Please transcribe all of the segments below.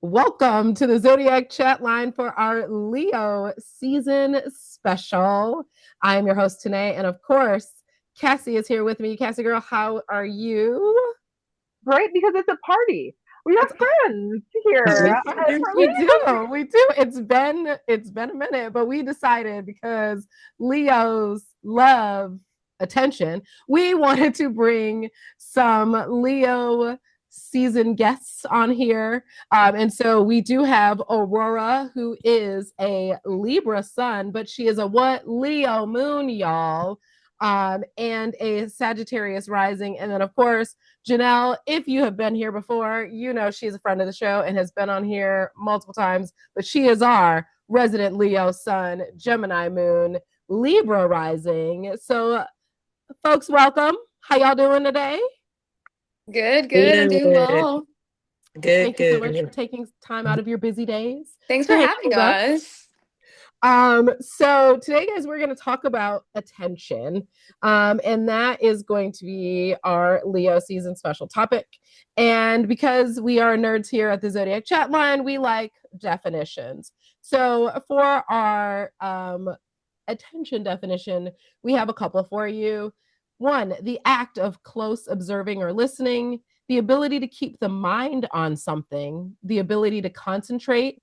Welcome to the Zodiac chat line for our Leo season special. I am your host, Tanae, and of course, Cassie is here with me. Cassie girl, how are you? Right? Because it's a party. We have It's friends here. we do. We do. It's been a minute, but we decided because Leos love attention, we wanted to bring some Leo season guests on here. And so we do have Aurora, who is a Libra sun, but she is a what? Leo moon, y'all. And a Sagittarius rising. And then, of course, Janelle, if you have been here before, you know she's a friend of the show and has been on here multiple times, but she is our resident Leo sun, Gemini moon, Libra rising. So, folks, welcome. How y'all doing today? Good, good. I'm doing Good, well. good, Thank you so much for good. taking time out of your busy days Thanks to for hang having with us. us. So today, guys, we're going to talk about attention. And that is going to be our Leo season special topic. And because we are nerds here at the Zodiac chat line, we like definitions. So for our attention definition, we have a couple for you. One, the act of close observing or listening, the ability to keep the mind on something, the ability to concentrate,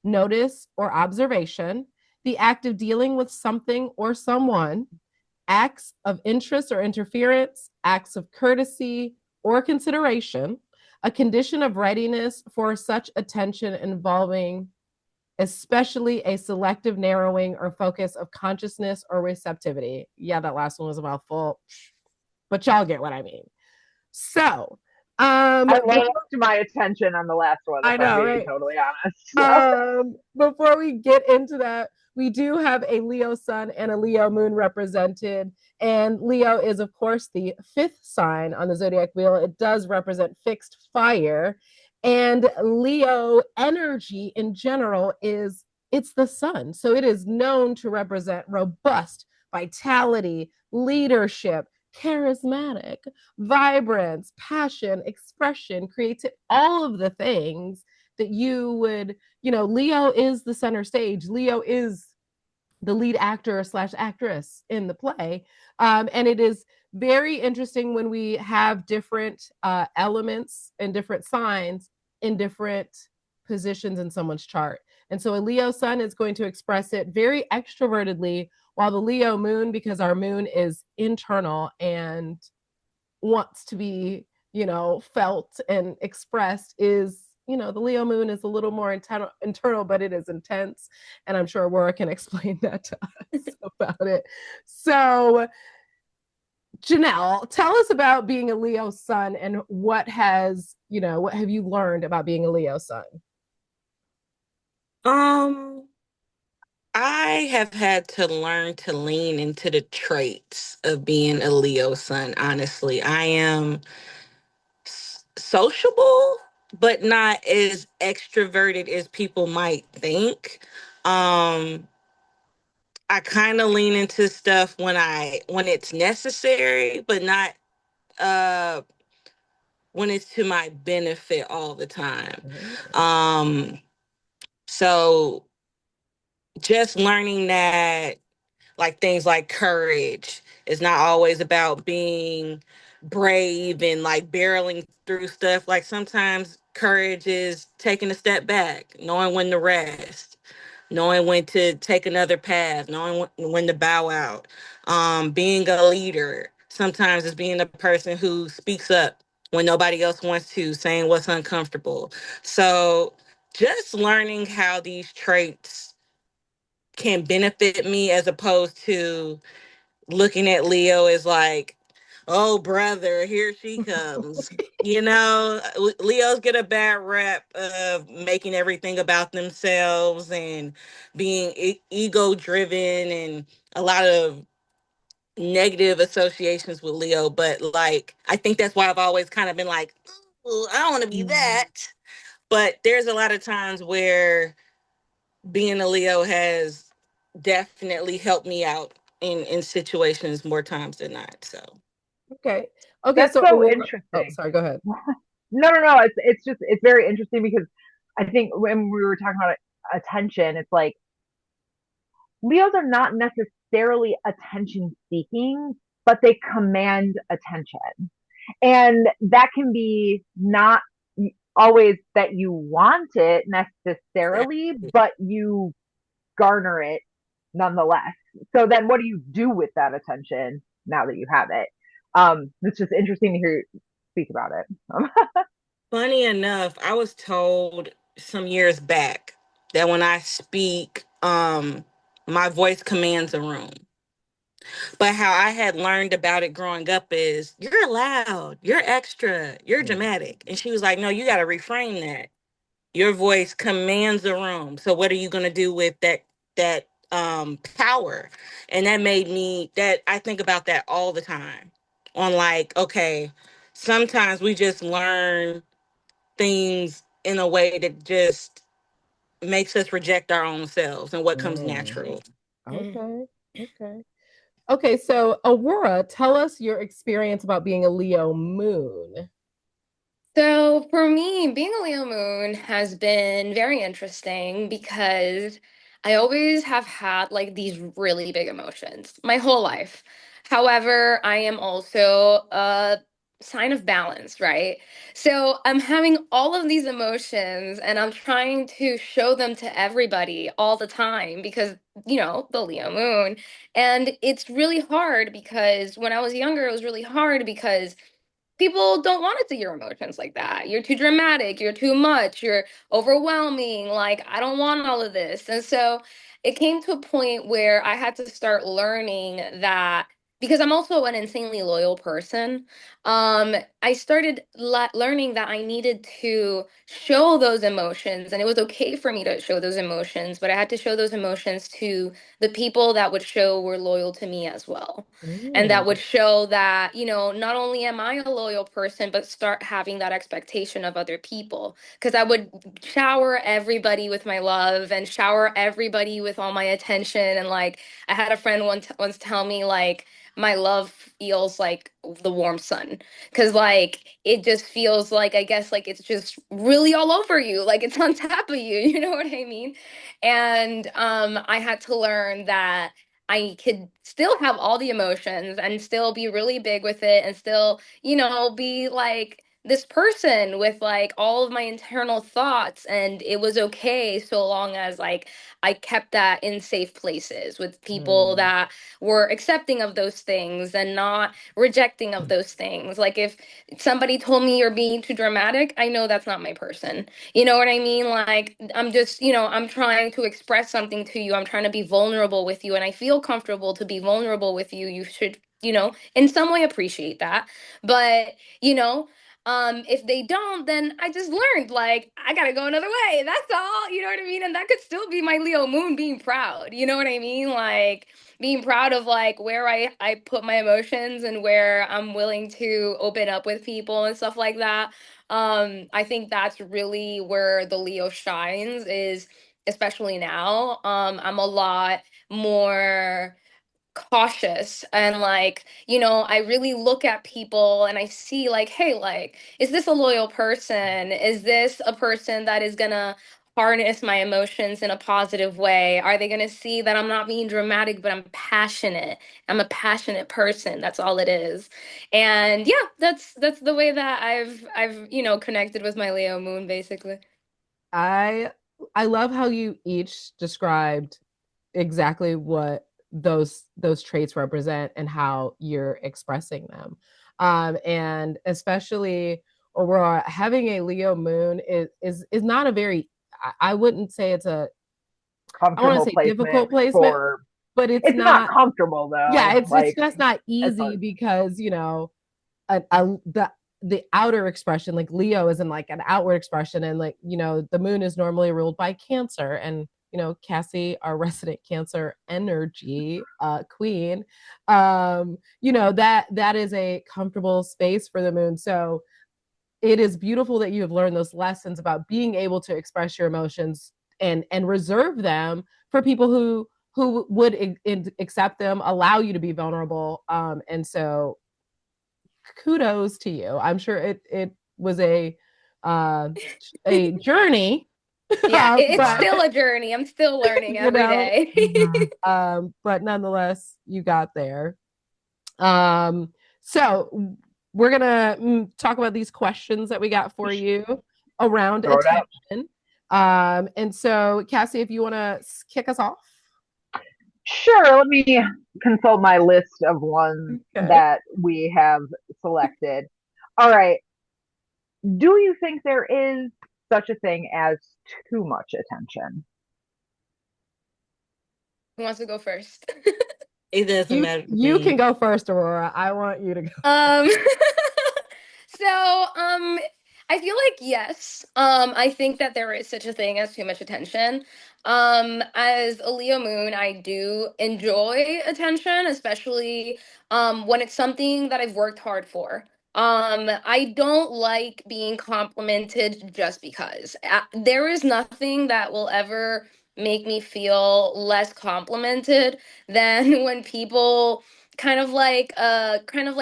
notice, or observation, the act of dealing with something or someone, acts of interest or interference, acts of courtesy or consideration, a condition of readiness for such attention involving especially a selective narrowing or focus of consciousness or receptivity. Yeah, that last one was a mouthful, but y'all get what I mean. So, I lost my attention on the last one, if I I'm know, being right? totally honest. Before we get into that, we do have a Leo sun and a Leo moon represented. And Leo is, of course, the fifth sign on the zodiac wheel. It does represent fixed fire. And Leo energy in general is it's the sun. So it is known to represent robust vitality, leadership, charismatic, vibrance, passion, expression, creativity, all of the things that you would, Leo is the center stage. Leo is the lead actor slash actress in the play. And it is very interesting when we have different elements and different signs in different positions in someone's chart. And so a Leo sun is going to express it very extrovertedly, while the Leo moon, because our moon is internal and wants to be, felt and expressed, is the Leo moon is a little more internal, but it is intense. And I'm sure Aurora can explain that to us about it. So, Janelle, tell us about being a Leo sun and what have you learned about being a Leo sun? Um, I have had to learn to lean into the traits of being a Leo sun, honestly. I am sociable, but not as extroverted as people might think. Um, I kind of lean into stuff when it's necessary, but not uh when it's to my benefit all the time. Um, so just learning that like things like courage is not always about being brave and like barreling through stuff. Like sometimes courage is taking a step back, knowing when to rest, knowing when to take another path, knowing when to bow out. Being a leader sometimes is being a person who speaks up when nobody else wants to, saying what's uncomfortable. So just learning how these traits can benefit me as opposed to looking at Leo as like, oh, brother, here she comes. Leos get a bad rep of making everything about themselves and being ego driven and a lot of negative associations with Leo. But like, I think that's why I've always kind of been like, "Ooh, I don't want to be that." But there's a lot of times where being a Leo has definitely helped me out in situations more times than not. So Okay. Okay, That's so so Aurora, oh, interesting. sorry, go ahead. No. It's very interesting because I think when we were talking about attention, it's like Leos are not necessarily attention seeking, but they command attention. And that can be not always that you want it necessarily, but you garner it nonetheless. So then what do you do with that attention now that you have it? It's just interesting to hear you speak about it. Funny enough, I was told some years back that when I speak, my voice commands a room. But how I had learned about it growing up is you're loud, you're extra, you're dramatic. And she was like, no, you got to reframe that. Your voice commands the room. So what are you going to do with that power? And that made me, that I think about that all the time on like, okay, sometimes we just learn things in a way that just makes us reject our own selves and what comes natural. Okay. Okay. Okay, so Aurora, tell us your experience about being a Leo moon. So for me, being a Leo moon has been very interesting because I always have had like these really big emotions my whole life. However, I am also a sign of balance, right? So I'm having all of these emotions and I'm trying to show them to everybody all the time because, the Leo moon. And it's really hard because when I was younger, it was really hard because people don't want to see your emotions like that. You're too dramatic, you're too much, you're overwhelming. Like, I don't want all of this. And so it came to a point where I had to start learning that because I'm also an insanely loyal person. I started learning that I needed to show those emotions, and it was okay for me to show those emotions, but I had to show those emotions to the people that would show were loyal to me as well, and that would show that, not only am I a loyal person, but start having that expectation of other people. Because I would shower everybody with my love and shower everybody with all my attention. And like, I had a friend once tell me, like, my love feels like the warm sun. Because, like, it just feels like, I guess, like it's just really all over you. Like, it's on top of you. You know what I mean? And I had to learn that I could still have all the emotions and still be really big with it and still, be like this person with like all of my internal thoughts. And it was okay so long as like I kept that in safe places with people that were accepting of those things and not rejecting of those things. Like if somebody told me you're being too dramatic, I know that's not my person. You know what I mean? Like, I'm just, I'm trying to express something to you. I'm trying to be vulnerable with you. And I feel comfortable to be vulnerable with you. You should, in some way appreciate that. But, if they don't, then I just learned, like, I gotta go another way. That's all. You know what I mean? And that could still be my Leo moon being proud. You know what I mean? Like, being proud of like where I put my emotions and where I'm willing to open up with people and stuff like that. I think that's really where the Leo shines is especially now. I'm a lot more cautious and like, I really look at people and I see like, hey, like, is this a loyal person? Is this a person that is gonna harness my emotions in a positive way? Are they gonna see that I'm not being dramatic, but I'm passionate? I'm a passionate person. That's all it is. And yeah, that's the way that I've connected with my Leo moon basically. I I love how you each described exactly what those traits represent and how you're expressing them. And especially Aurora, having a Leo moon is not a very I wouldn't say it's a I want to Comfortable say placement difficult placement, for but it's it's not not comfortable yeah, though. it's Like just not it's easy hard. because, the outer expression, like Leo isn't like an outward expression, and like, the moon is normally ruled by Cancer, and Cassie, our resident Cancer energy queen, that is a comfortable space for the moon. So it is beautiful that you have learned those lessons about being able to express your emotions and reserve them for people who would accept them, allow you to be vulnerable. And so kudos to you. I'm sure it was uh, a journey, Yeah, it's but still a journey. I'm still learning you every know, day. but nonetheless, you got there. So we're gonna talk about these questions that we got for you around Throw it out. attention. And so Cassie, if you want to kick us off. Sure, let me consult my list of ones Okay. that we have selected. All right. Do you think there is such a thing as too much attention? Who wants to go first? It doesn't You matter to you can me. go first, Aurora. I want you to go. Um, so, I feel like yes. I think that there is such a thing as too much attention. As a Leo moon, I do enjoy attention, especially when it's something that I've worked hard for. I don't like being complimented just because. There is nothing that will ever make me feel less complimented than when people kind of like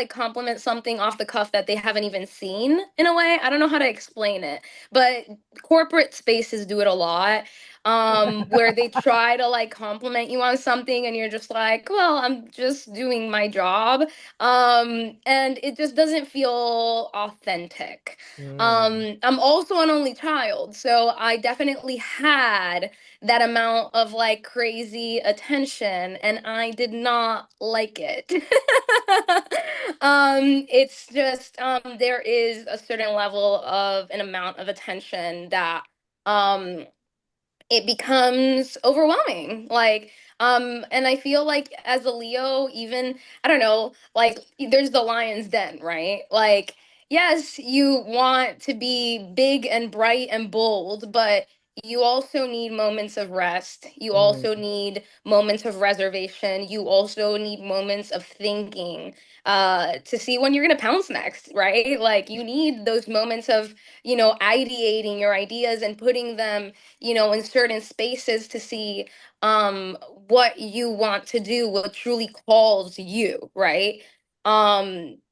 compliment something off the cuff that they haven't even seen. In a way, I don't know how to explain it, but corporate spaces do it a lot, where they try to like compliment you on something and you're just like, well, I'm just doing my job, and it just doesn't feel authentic. I'm also an only child, so I definitely had that amount of like crazy attention and I did not like it. It's just there is a certain level of an amount of attention that um it becomes overwhelming. Like and I feel like as a Leo, even I don't know, like there's the lion's den, right? Like yes, you want to be big and bright and bold, but you also need moments of rest. You Mm. also need moments of reservation. You also need moments of thinking to see when you're going to pounce next, right? Like you need those moments of, ideating your ideas and putting them, in certain spaces to see what you want to do, what truly calls you, right?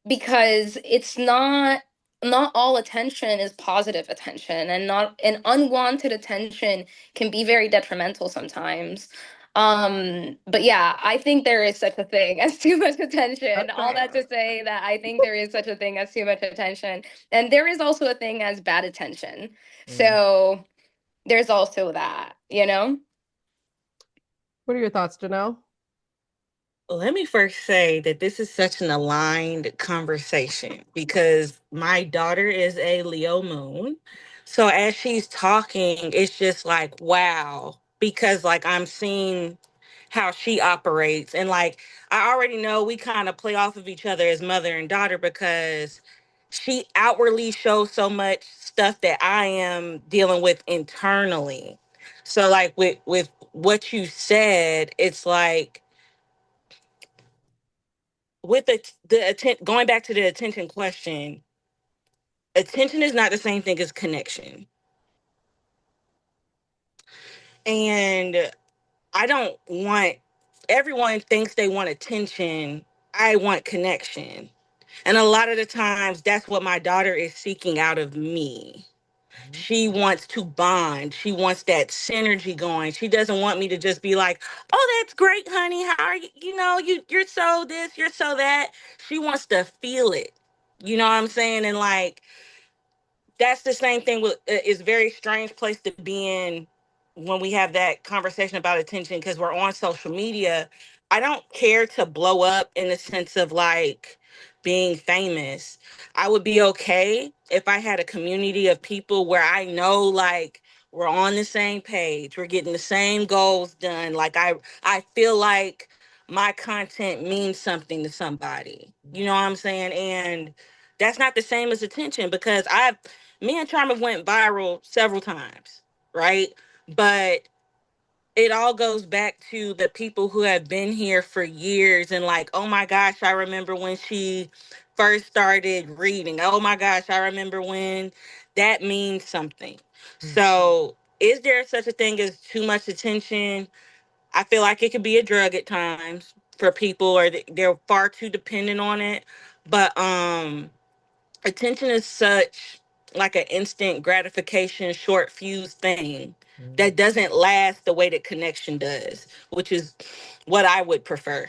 Because it's not all attention is positive attention, and not an unwanted attention can be very detrimental sometimes. But yeah, I think there is such a thing as too much attention. All Okay. that to say that I think there is such a thing as too much attention, and there is also a thing as bad attention. Mm. So there's also that. What are your thoughts, Janelle? Let me first say that this is such an aligned conversation because my daughter is a Leo moon. So as she's talking, it's just like, wow, because like I'm seeing how she operates. And like, I already know we kind of play off of each other as mother and daughter because she outwardly shows so much stuff that I am dealing with internally. So like with what you said, it's like, with going back to the attention question, attention is not the same thing as connection. And I don't want, everyone thinks they want attention. I want connection. And a lot of the times that's what my daughter is seeking out of me. She wants to bond. She wants that synergy going. She doesn't want me to just be like, "Oh, that's great, honey. How are you? You're so this, you're so that." She wants to feel it. You know what I'm saying? And like that's the same thing with it's a very strange place to be in when we have that conversation about attention because we're on social media. I don't care to blow up in the sense of like being famous. I would be okay if I had a community of people where I know like we're on the same page, we're getting the same goals done. Like I feel like my content means something to somebody. You know what I'm saying? And that's not the same as attention because me and Charm have went viral several times, right? But it all goes back to the people who have been here for years and like, oh my gosh, I remember when she first started reading. Oh my gosh, I remember when that means something. So, is there such a thing as too much attention? I feel like it could be a drug at times for people or they're far too dependent on it. But attention is such like an instant gratification, short fuse thing. that doesn't last the way that connection does, which is what I would prefer.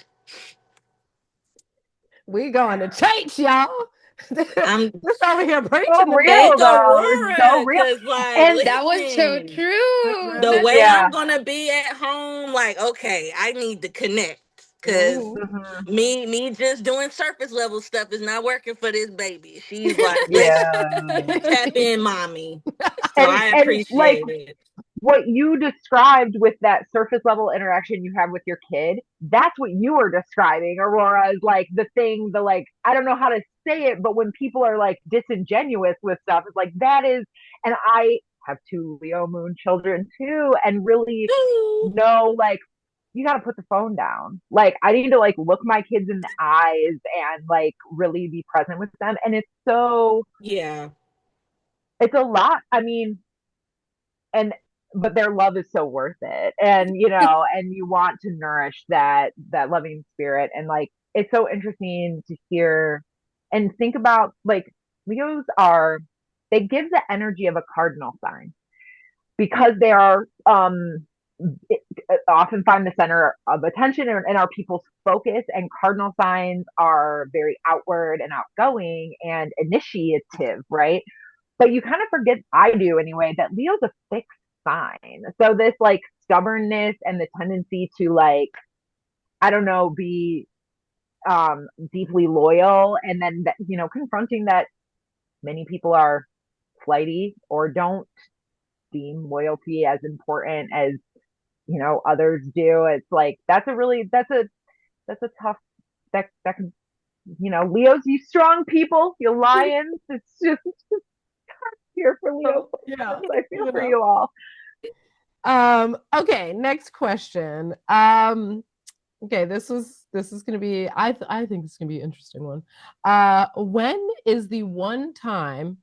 We going to church, y'all. I'm Just over here So preaching real today. thank though. It's so Aurora, real. cause like, And That was so listen, the true. way yeah. I'm gonna be at home, like, okay, I need to connect, cause Mhm. Mhm. me just doing surface level stuff is not working for this baby. She's like, let's Yeah. tap in, mommy. So And I like appreciate it. what you described with that surface level interaction you have with your kid, that's what you were describing, Aurora, is like the thing, the like, I don't know how to say it, but when people are like disingenuous with stuff, it's like that is, and I have two Leo moon children too, and really know like, you got to put the phone down. Like, I need to like look my kids in the eyes and like really be present with them. And it's so, Yeah. it's a lot. I mean, and but their love is so worth it, and and you want to nourish that loving spirit, and like it's so interesting to hear and think about, like, Leos are, they give the energy of a cardinal sign because they are often find the center of attention and are people's focus, and cardinal signs are very outward and outgoing and initiative, right? But you kind of forget, I do anyway, that Leo's a fixed sign. So this like stubbornness and the tendency to like, I don't know, be deeply loyal, and then that, confronting that many people are flighty or don't deem loyalty as important as, others do. It's like that's a tough, that can, Leos, you strong people, you lions. It's just here for Leo. Yeah. I feel for you all. Okay, next question. Okay, this is gonna be, I think it's gonna be an interesting one. When is the one time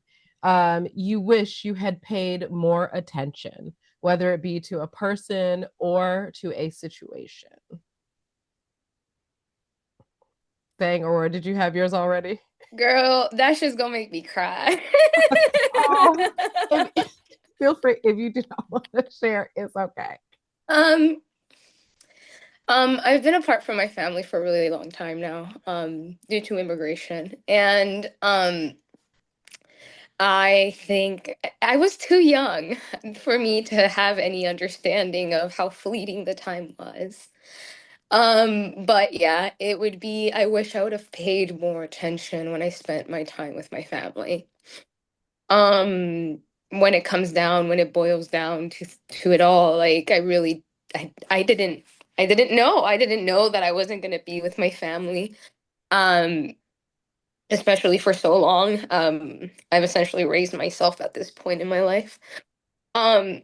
you wish you had paid more attention, whether it be to a person or to a situation? Dang, Aurora, did you have yours already? Girl, that's just gonna make me cry. Oh, Feel free if you do not want to share, it's okay. Um, I've been apart from my family for a really long time now, due to immigration. And I think I was too young for me to have any understanding of how fleeting the time was. But yeah, it would be, I wish I would have paid more attention when I spent my time with my family. Um, when it comes down, when it boils down to it all, like I really, I didn't know that I wasn't gonna be with my family. Um, especially for so long. I've essentially raised myself at this point in my life. Um,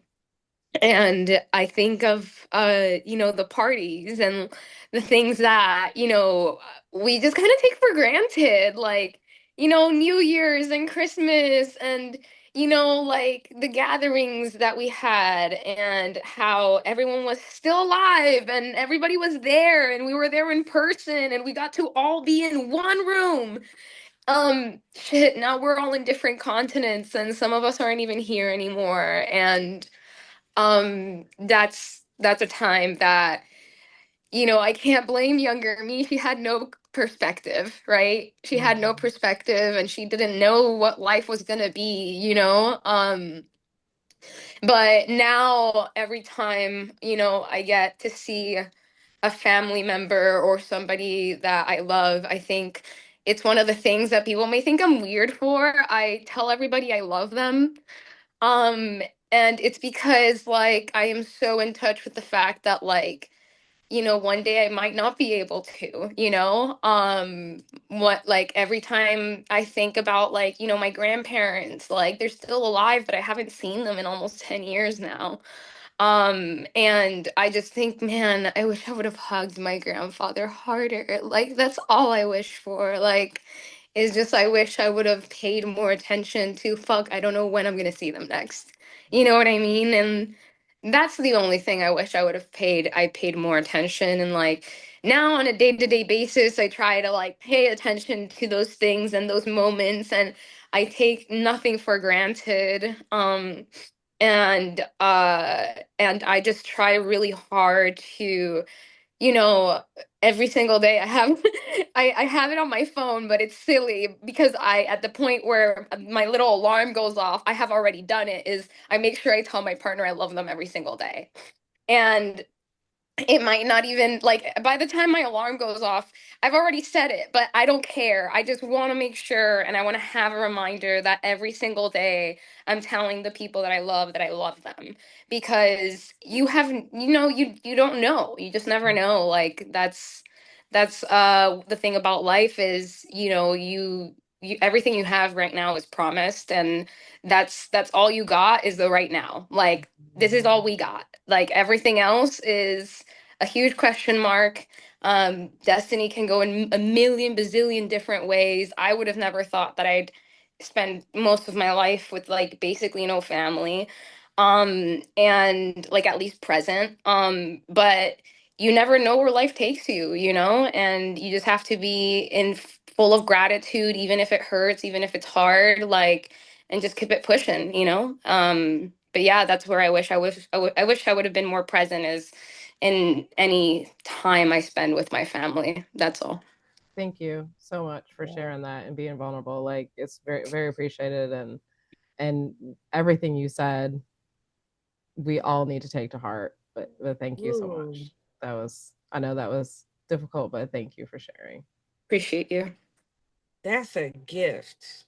and I think of the parties and the things that, we just kind of take for granted, like, New Year's and Christmas and like the gatherings that we had and how everyone was still alive and everybody was there and we were there in person and we got to all be in one room. Shit, now we're all in different continents and some of us aren't even here anymore. And that's a time that, I can't blame younger me. She had no perspective, right? She had no perspective and she didn't know what life was gonna be. But now every time, I get to see a family member or somebody that I love, I think it's one of the things that people may think I'm weird for. I tell everybody I love them. Um, and it's because like I am so in touch with the fact that like, one day I might not be able to. What like every time I think about like, my grandparents, like they're still alive, but I haven't seen them in almost 10 years now. And I just think, man, I wish I would have hugged my grandfather harder. Like, that's all I wish for. Like, is just I wish I would have paid more attention to fuck, I don't know when I'm gonna see them next. You know what I mean? And that's the only thing I wish I would have paid. I paid more attention and like now on a day-to-day basis, I try to like pay attention to those things and those moments and I take nothing for granted. And I just try really hard to, you know, every single day I have I have it on my phone, but it's silly because I at the point where my little alarm goes off, I have already done it, is I make sure I tell my partner I love them every single day. And it might not even, like, by the time my alarm goes off, I've already said it, but I don't care. I just want to make sure, and I want to have a reminder that every single day I'm telling the people that I love them, because you have, you don't know, you just never know. Like, that's the thing about life is, you everything you have right now is promised, and that's all you got is the right now. Like, this is all we got. Like, everything else is a huge question mark. Destiny can go in a million bazillion different ways. I would have never thought that I'd spend most of my life with, like, basically no family, and like at least present. But you never know where life takes you, and you just have to be full of gratitude, even if it hurts, even if it's hard, like, and just keep it pushing, but yeah, that's where I wish I would have been more present, as in any time I spend with my family. That's all. Thank you so much for sharing that and being vulnerable. Like, it's very, very appreciated, and everything you said, we all need to take to heart. But thank you so much. I know that was difficult, but thank you for sharing. Appreciate you. That's a gift,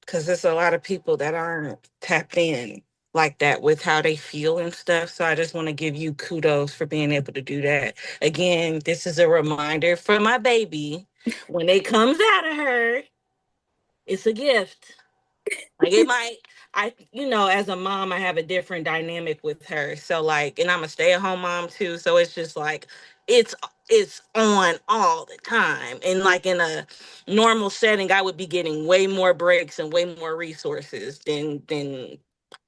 because there's a lot of people that aren't tapped in like that with how they feel and stuff. So I just want to give you kudos for being able to do that. Again, this is a reminder for my baby. When it comes out of her, it's a gift. Like, it might, as a mom, I have a different dynamic with her. So, like, and I'm a stay-at-home mom too. So it's just like it's it's on all the time. And like in a normal setting, I would be getting way more breaks and way more resources than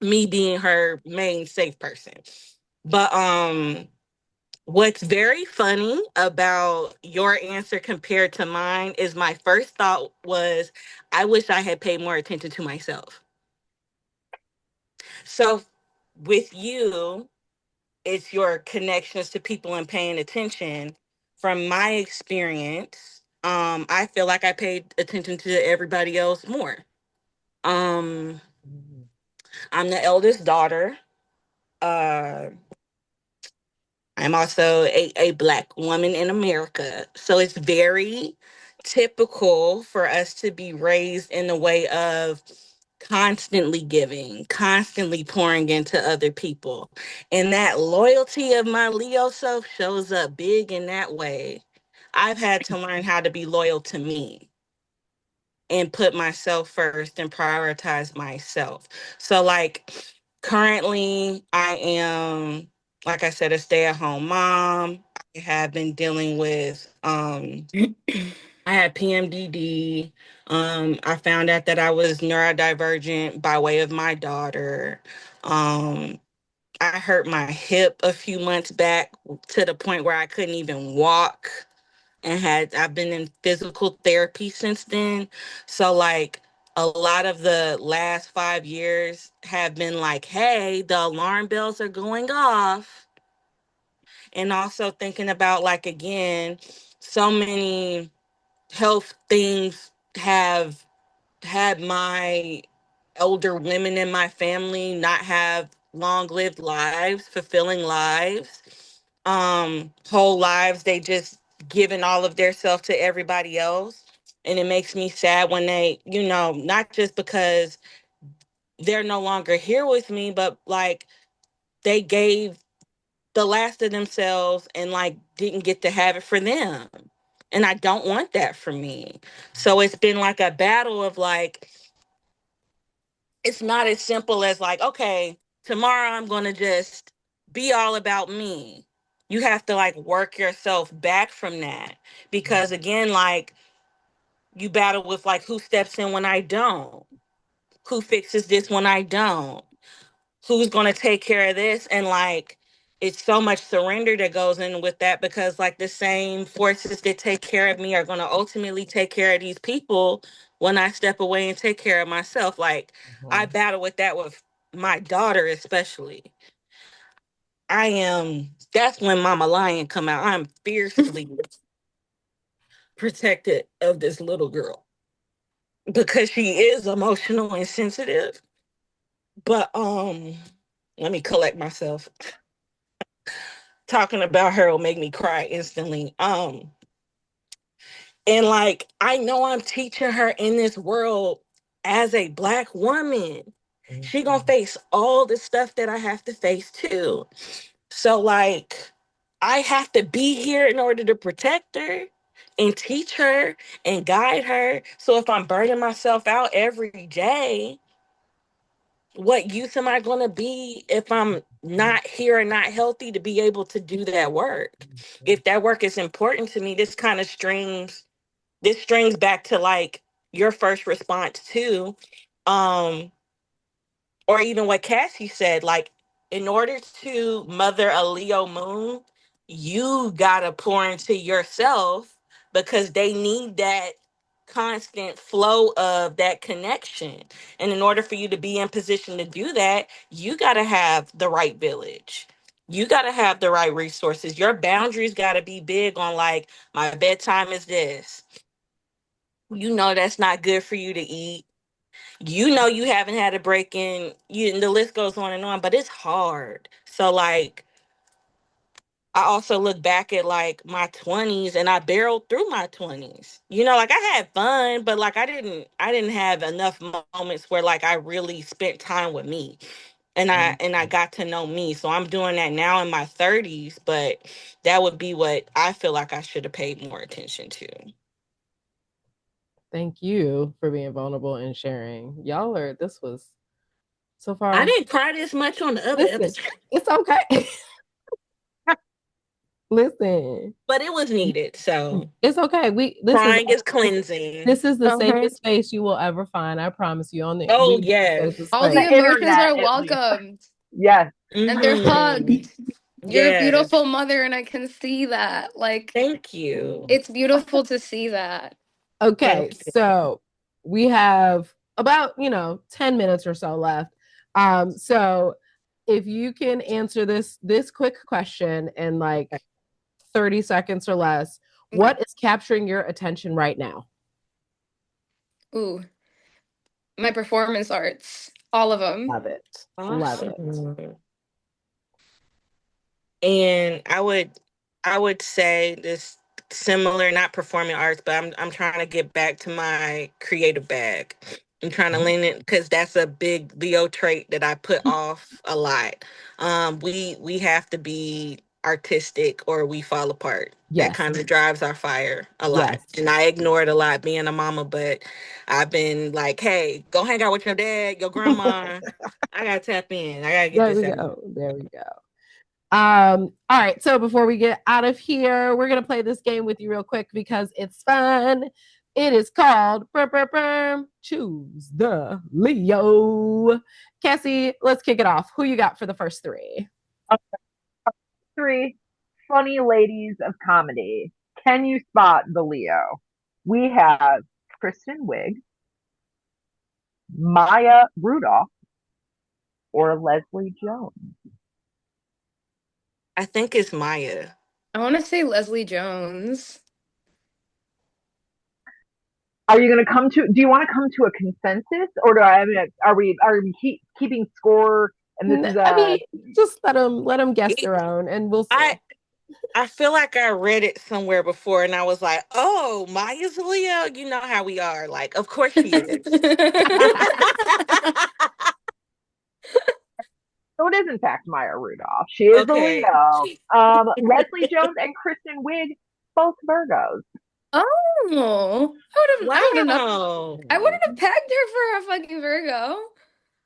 me being her main safe person. But what's very funny about your answer compared to mine is my first thought was, I wish I had paid more attention to myself. So with you, it's your connections to people and paying attention. From my experience, I feel like I paid attention to everybody else more. Um, I'm the eldest daughter. Uh, I'm also a Black woman in America. So it's very typical for us to be raised in the way of constantly giving, constantly pouring into other people. And that loyalty of my Leo self shows up big in that way. I've had to learn how to be loyal to me and put myself first and prioritize myself. So, like, currently, I am, like I said, a stay-at-home mom. I have been dealing with I had PMDD. I found out that I was neurodivergent by way of my daughter. Um, I hurt my hip a few months back to the point where I couldn't even walk, and I've been in physical therapy since then. So, like, a lot of the last 5 years have been like, hey, the alarm bells are going off. And also thinking about, like, again, so many health things have had my older women in my family not have long lived lives, fulfilling lives, whole lives. They just given all of their self to everybody else. And it makes me sad when they, not just because they're no longer here with me, but like they gave the last of themselves and like didn't get to have it for them. And I don't want that for me. So it's been like a battle of like, it's not as simple as like, okay, tomorrow I'm going to just be all about me. You have to like work yourself back from that, because again, like, you battle with like, who steps in when I don't? Who fixes this when I don't? Who's going to take care of this? And like, it's so much surrender that goes in with that, because like the same forces that take care of me are going to ultimately take care of these people when I step away and take care of myself. Like, I battle with that with my daughter especially, that's when Mama Lion come out. I'm fiercely protected of this little girl because she is emotional and sensitive. But let me collect myself. Talking about her will make me cry instantly. And like I know I'm teaching her in this world as a Black woman. She gonna face all the stuff that I have to face too. So like I have to be here in order to protect her and teach her and guide her. So if I'm burning myself out every day, what use am I going to be if I'm not here and not healthy to be able to do that work? If that work is important to me, this strings back to like your first response too. Um, or even what Cassie said, like, in order to mother a Leo moon, you gotta pour into yourself because they need that constant flow of that connection. And in order for you to be in position to do that, you gotta have the right village. You gotta have the right resources. Your boundaries gotta be big on like, my bedtime is this. You know that's not good for you to eat. You know you haven't had a break in you, and the list goes on and on, but it's hard. So like I also look back at like my 20s and I barreled through my 20s. You know, like I had fun, but like I didn't have enough moments where like I really spent time with me. And I got to know me. So I'm doing that now in my 30s, but that would be what I feel like I should have paid more attention to. Thank you for being vulnerable and sharing. This was so I far. didn't cry this much on the other Listen, episode, it's okay. Listen, but it was needed. So it's okay. crying is cleansing. This is the Uh-huh. safest space you will ever find. I promise you. Oh We the yes. safest All On the space. the emotions internet, are at least. welcomed Yes. and they're Mm-hmm. hugged. You're a Yes. beautiful mother, and I can see that. Like, Thank you. it's beautiful to see that. Okay, Thank you. so we have about 10 minutes or so left. So if you can answer this quick question in like 30 seconds or less, what is capturing your attention right now? Ooh, my performance arts, all of them. Love it. Love it. Awesome. And I would say this similar, not performing arts, but I'm trying to get back to my creative bag. I'm trying to lean it because that's a big Leo trait that I put off a lot. We have to be artistic or we fall apart. That Yes. kind of drives our fire a lot. Yes. And I ignore it a lot being a mama, but I've been like, hey, go hang out with your dad, your grandma. I gotta tap in. I gotta get There this we out. go. There we go. All right, so before we get out of here, we're gonna play this game with you real quick because it's fun. It is called Choose the Leo. Cassie, let's kick it off. Who you got for the first three? Three funny ladies of comedy. Can you spot the Leo? We have Kristen Wiig, Maya Rudolph, or Leslie Jones. I think it's Maya. I want to say Leslie Jones. Are you going to come to? Do you want to come to a consensus, or are we keeping score? And this is I a mean, just let them guess It- their own, and we'll see. I feel like I read it somewhere before and I was like, oh, Maya's a Leo. You know how we are. Like, of course she is. so it is in fact Maya Rudolph. She is a Okay. Leo. Leslie Jones and Kristen Wiig, both Virgos. Oh, I would have known. Wow. I wouldn't have pegged her for a fucking Virgo.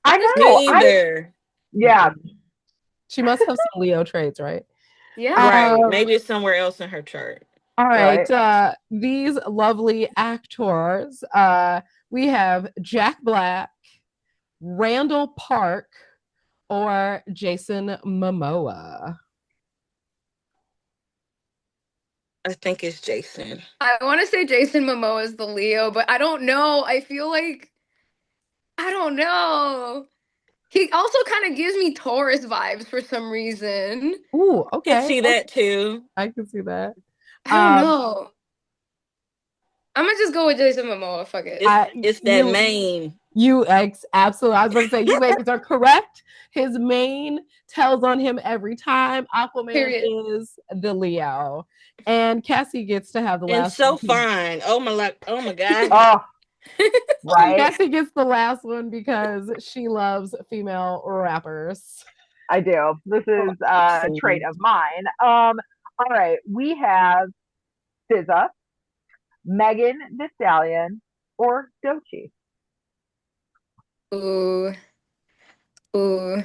I That's know. Me either. Yeah. She must have some Leo traits, right? yeah. Right. Um, Maybe it's somewhere else in her chart. all right. Right. These lovely actors. We have Jack Black, Randall Park, or Jason Momoa. I think it's Jason. I want to say Jason Momoa is the Leo, but I don't know. I feel like I don't know. He also kind of gives me Taurus vibes for some reason. Ooh, I can okay. see that too. I can see that. I don't know. I'm gonna just go with Jason Momoa. Fuck it. It's that mane. Absolutely. I was about to say, you ladies are correct. His mane tells on him every time. Aquaman Period. is the Leo. And Cassie gets to have the And last so one. fine. Oh my God. Oh, right. Cassie gets the last one because she loves female rappers. I do. This is a trait of mine. All right. We have SZA, Megan Thee Stallion, or Doechii. Ooh. Ooh.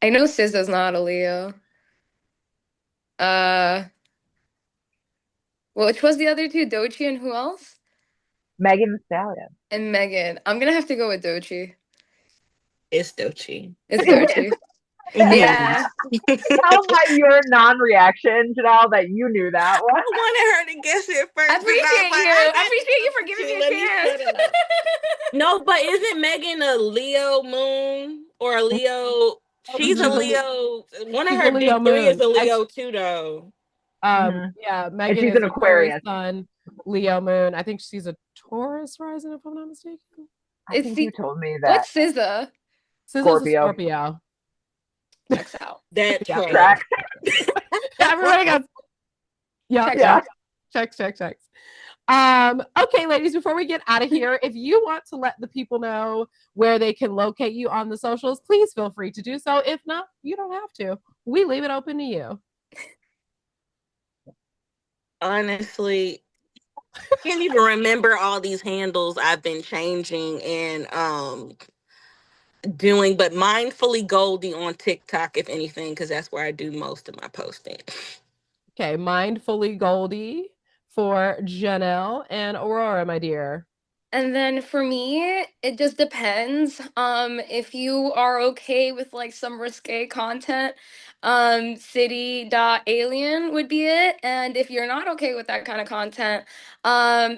I know SZA's not a Leo. Uh, which was the other two? Doechii and who else? Megan Thee Stallion. And Megan. I'm gonna have to go with Doechii. It's Doechii. It's Doechii. Yeah. Tell by your non-reaction, Janelle, that you knew that one. I wanted her to guess it first. I appreciate you. I appreciate you for to. giving me a Let me shut chance. up. No, but isn't Megan a Leo moon or a Leo? She's a Leo. One of She's her a Leo big three is moon. a Leo too, though. Yeah, Megan she's is an a Aquarius Aquarius. sun, Leo moon. I think she's a Taurus rising, if I'm not mistaken. I think you told me that. What's SZA? SZA's a Scorpio. Checks out. That Yeah. Track. Everybody goes, yeah. Checks. Okay, ladies, before we get out of here, if you want to let the people know where they can locate you on the socials, please feel free to do so. If not, you don't have to. We leave it open to you. Honestly, I can't even remember all these handles I've been changing and doing, but mindfully Goldie on TikTok, if anything, because that's where I do most of my posting. Okay, mindfully Goldie for Janelle and Aurora, my dear. And then for me, it just depends. If you are okay with like some risque content, city.alien would be it. And if you're not okay with that kind of content,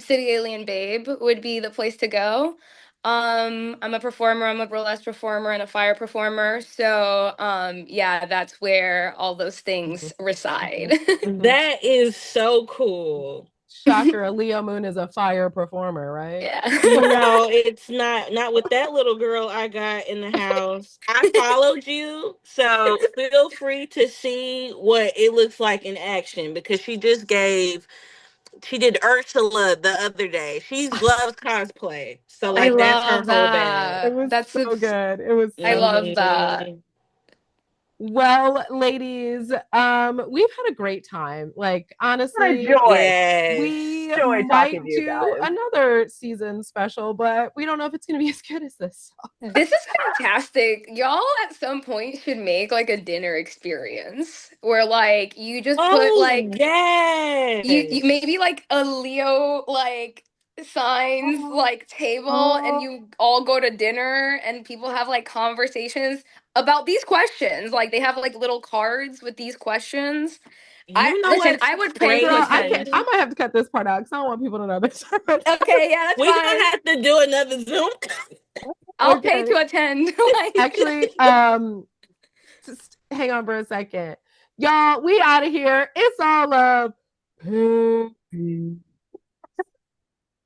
City Alien Babe would be the place to go. I'm a performer, I'm a burlesque performer and a fire performer. So yeah, that's where all those things reside. That is so cool. Shocker, a Leo moon is a fire performer, right? Yeah. No, it's not with that little girl I got in the house. I followed you, so feel free to see what it looks like in action because she did Ursula the other day. She loves cosplay. So I like that's her love whole bag. It that. was That's so good. It was I so love good. that. Well, ladies, we've had a great time. Like, honestly, Yes. we Joy might talking to you do guys. another season special, but we don't know if it's going to be as good as this. This is fantastic. Y'all at some point should make like a dinner experience where like you just put like yes. you maybe like a Leo like signs like table and you all go to dinner and people have like conversations about these questions. Like they have like little cards with these questions. You know Listen, what's I would pay to Girl, attend. I might have to cut this part out because I don't want people to know this. Okay, yeah, that's We're fine. gonna have to do another Zoom. I'll pay to attend. Like, Actually, just hang on for a second. Y'all, we out of here. It's all love. Peace.